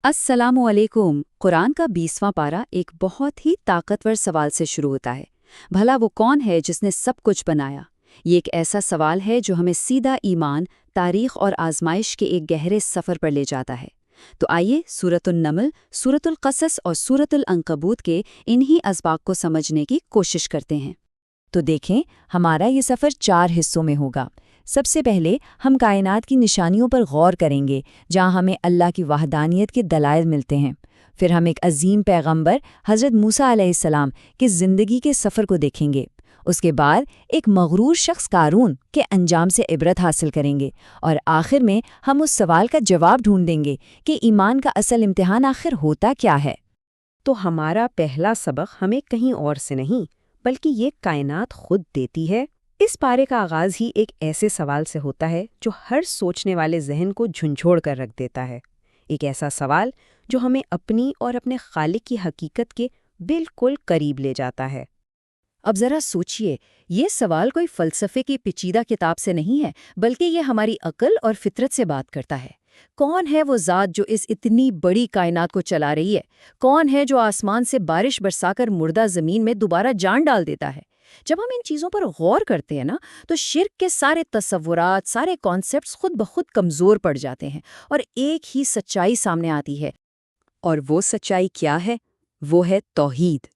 अस्सलामुअलैकुम। कुरान का 20वां पारा एक बहुत ही ताकतवर सवाल से शुरू होता है। भला वो कौन है जिसने सब कुछ बनाया? ये एक ऐसा सवाल है जो हमें सीधा ईमान, तारीख और आजमाइश के एक गहरे सफ़र पर ले जाता है। तो आइए सूरतुल नमल, सूरतुल क़सस और सूरतुल अंकबूत के इन्हीं असबाब को समझने की कोशिश करते हैं। तो देखें, हमारा ये सफ़र 4 हिस्सों में होगा। सबसे पहले हम कायनात की निशानियों पर गौर करेंगे, जहाँ हमें अल्लाह की वहदानियत के दलाइल मिलते हैं। फिर हम एक अजीम पैगंबर हज़रत मूसा अलैहिस्सलाम की ज़िंदगी के सफ़र को देखेंगे। उसके बाद एक मगरूर शख्स कारून के अंजाम से इबरत हासिल करेंगे, और आखिर में हम उस सवाल का जवाब ढूंढेंगे कि ईमान का असल इम्तिहान आखिर होता क्या है। तो हमारा पहला सबक हमें कहीं और से नहीं बल्कि ये कायनात खुद देती है। इस पारे का आगाज ही एक ऐसे सवाल से होता है जो हर सोचने वाले जहन को झंझोड़ कर रख देता है। एक ऐसा सवाल जो हमें अपनी और अपने खालिक की हकीकत के बिल्कुल करीब ले जाता है। अब ज़रा सोचिए, ये सवाल कोई फ़लसफ़े की पेचीदा किताब से नहीं है, बल्कि ये हमारी अक्ल और फितरत से बात करता है। कौन है वो ज़ात जो इस इतनी बड़ी कायनात को चला रही है? कौन है जो आसमान से बारिश बरसाकर मुर्दा ज़मीन में दोबारा जान डाल देता है? जब हम इन चीज़ों पर गौर करते हैं ना, तो शिर्क के सारे तसव्वुरात, सारे कॉन्सेप्ट्स खुद ब खुद कमज़ोर पड़ जाते हैं और एक ही सच्चाई सामने आती है। और वो सच्चाई क्या है? वो है तौहीद।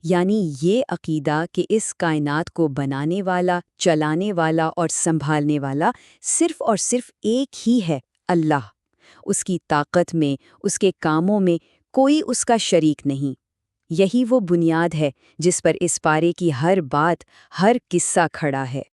यानी ये अकीदा कि इस कायनात को बनाने वाला, चलाने वाला और संभालने वाला सिर्फ और सिर्फ एक ही है, अल्लाह। उसकी ताकत में, उसके कामों में कोई उसका शरीक नहीं। यही वो बुनियाद है जिस पर इस पारे की हर बात, हर किस्सा खड़ा है।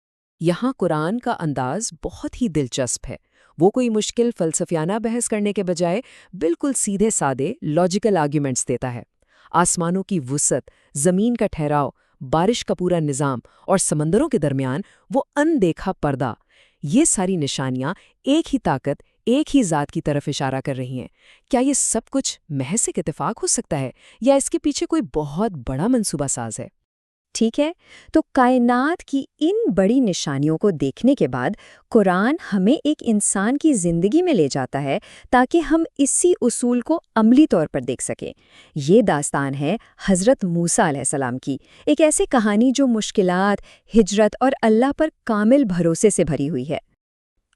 यहाँ कुरान का अंदाज बहुत ही दिलचस्प है। वो कोई मुश्किल फ़लसफ़ियाना बहस करने के बजाय बिल्कुल सीधे सादे लॉजिकल आर्ग्यूमेंट्स देता है। आसमानों की वुसअत, ज़मीन का ठहराव, बारिश का पूरा निज़ाम और समंदरों के दरमियान वो अनदेखा पर्दा, ये सारी निशानियाँ एक ही ताकत, एक ही ज़ात की तरफ इशारा कर रही हैं। क्या ये सब कुछ महज एक इत्तेफाक हो सकता है, या इसके पीछे कोई बहुत बड़ा मंसूबा साज है? ठीक है, तो कायनात की इन बड़ी निशानियों को देखने के बाद कुरान हमें एक इंसान की ज़िंदगी में ले जाता है ताकि हम इसी उसूल को अमली तौर पर देख सकें। ये दास्तान है हज़रत मूसा अलैहिस्सलाम की, एक ऐसी कहानी जो मुश्किलात, हिजरत और अल्लाह पर कामिल भरोसे से भरी हुई है।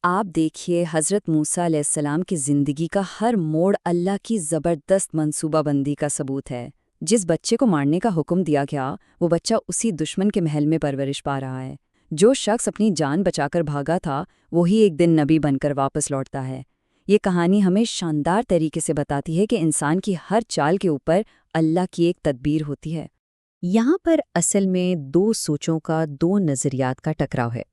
आप देखिए, हज़रत मूसा अलैहिस्सलाम की ज़िंदगी का हर मोड़ अल्लाह की ज़बरदस्त मंसूबाबंदी का सबूत है। जिस बच्चे को मारने का हुक्म दिया गया, वो बच्चा उसी दुश्मन के महल में परवरिश पा रहा है। जो शख्स अपनी जान बचाकर भागा था, वही एक दिन नबी बनकर वापस लौटता है। ये कहानी हमें शानदार तरीके से बताती है कि इंसान की हर चाल के ऊपर अल्लाह की एक तदबीर होती है। यहाँ पर असल में दो सोचों का, दो नज़रियात का टकराव है।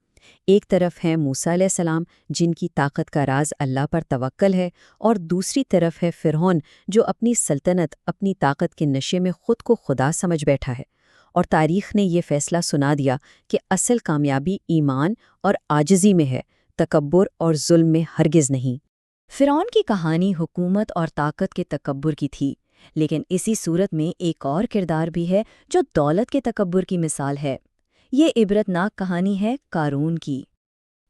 एक तरफ है मूसा अलैहिस्सलाम, जिनकी ताकत का राज अल्लाह पर तवक्कल है, और दूसरी तरफ है फ़िरौन, जो अपनी सल्तनत, अपनी ताकत के नशे में खुद को खुदा समझ बैठा है। और तारीख़ ने ये फ़ैसला सुना दिया कि असल कामयाबी ईमान और आजिज़ी में है, तकब्बुर और जुल्म में हरगिज़ नहीं। फ़िरौन की कहानी हुकूमत और ताकत के तकब्बुर की थी, लेकिन इसी सूरत में एक और किरदार भी है जो दौलत के तकब्बुर की मिसाल है। ये इबरतनाक कहानी है कारून की।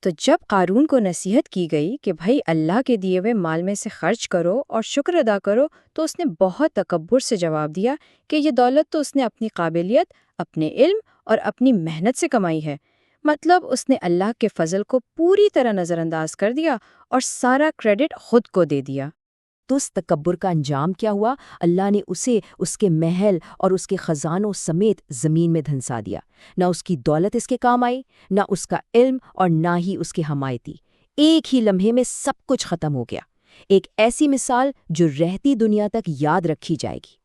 तो जब कारून को नसीहत की गई कि भाई अल्लाह के दिए हुए माल में से खर्च करो और शुक्र अदा करो, तो उसने बहुत तकब्बुर से जवाब दिया कि ये दौलत तो उसने अपनी काबिलियत, अपने इल्म और अपनी मेहनत से कमाई है। मतलब उसने अल्लाह के फजल को पूरी तरह नज़रअंदाज कर दिया और सारा क्रेडिट खुद को दे दिया। तो उस तकब्बुर का अंजाम क्या हुआ? अल्लाह ने उसे, उसके महल और उसके खजानों समेत ज़मीन में धंसा दिया। ना उसकी दौलत इसके काम आई, ना उसका इल्म और ना ही उसके हमायती। एक ही लम्हे में सब कुछ ख़त्म हो गया। एक ऐसी मिसाल जो रहती दुनिया तक याद रखी जाएगी।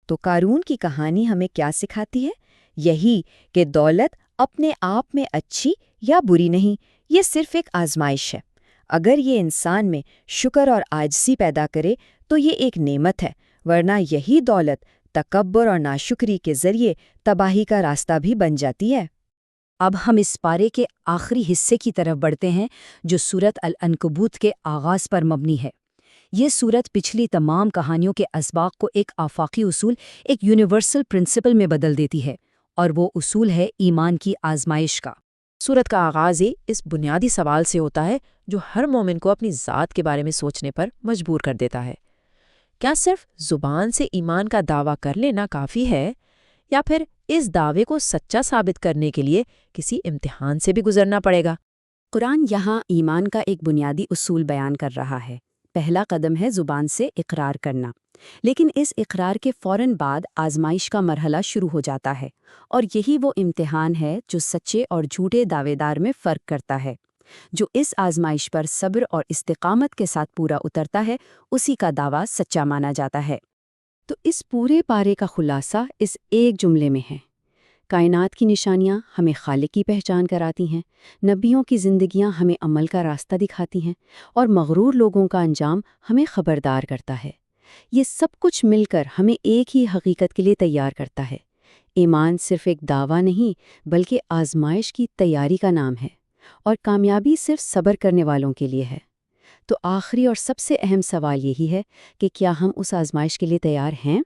तो कारून की कहानी हमें क्या सिखाती है? यही कि दौलत अपने आप में अच्छी या बुरी नहीं, ये सिर्फ एक आजमाइश है। अगर ये इंसान में शुक्र और आजिज़ी पैदा करे तो ये एक नेमत है, वरना यही दौलत तकब्बुर और नाशुक्री के ज़रिए तबाही का रास्ता भी बन जाती है। अब हम इस पारे के आखिरी हिस्से की तरफ बढ़ते हैं, जो सूरत अल-अनकबूत के आगाज़ पर मबनी है। ये सूरत पिछली तमाम कहानियों के असबाक को एक आफाकी उसूल, एक यूनिवर्सल प्रिंसिपल में बदल देती है, और वो उसूल है ईमान की आजमाइश का। सूरत का आगाज़ ही इस बुनियादी सवाल से होता है जो हर मोमिन को अपनी ज़ात के बारे में सोचने पर मजबूर कर देता है। کیا صرف زبان سے ایمان کا دعویٰ کر لینا کافی ہے، یا پھر اس دعوے کو سچا ثابت کرنے کے لیے کسی امتحان سے بھی گزرنا پڑے گا؟ قرآن یہاں ایمان کا ایک بنیادی اصول بیان کر رہا ہے۔ پہلا قدم ہے زبان سے اقرار کرنا، لیکن اس اقرار کے فوراً بعد آزمائش کا مرحلہ شروع ہو جاتا ہے، اور یہی وہ امتحان ہے جو سچے اور جھوٹے دعوے دار میں فرق کرتا ہے۔ جو اس آزمائش پر صبر اور استقامت کے ساتھ پورا اترتا ہے، اسی کا دعویٰ سچا مانا جاتا ہے۔ تو اس پورے پارے کا خلاصہ اس ایک جملے میں ہے: کائنات کی نشانیاں ہمیں خالق کی پہچان کراتی ہیں، نبیوں کی زندگیاں ہمیں عمل کا راستہ دکھاتی ہیں، اور مغرور لوگوں کا انجام ہمیں خبردار کرتا ہے۔ یہ سب کچھ مل کر ہمیں ایک ہی حقیقت کے لیے تیار کرتا ہے۔ ایمان صرف ایک دعویٰ نہیں بلکہ آزمائش کی تیاری کا نام ہے، اور کامیابی صرف صبر کرنے والوں کے لیے ہے۔ تو آخری اور سب سے اہم سوال یہی ہے کہ کیا ہم اس آزمائش کے لیے تیار ہیں؟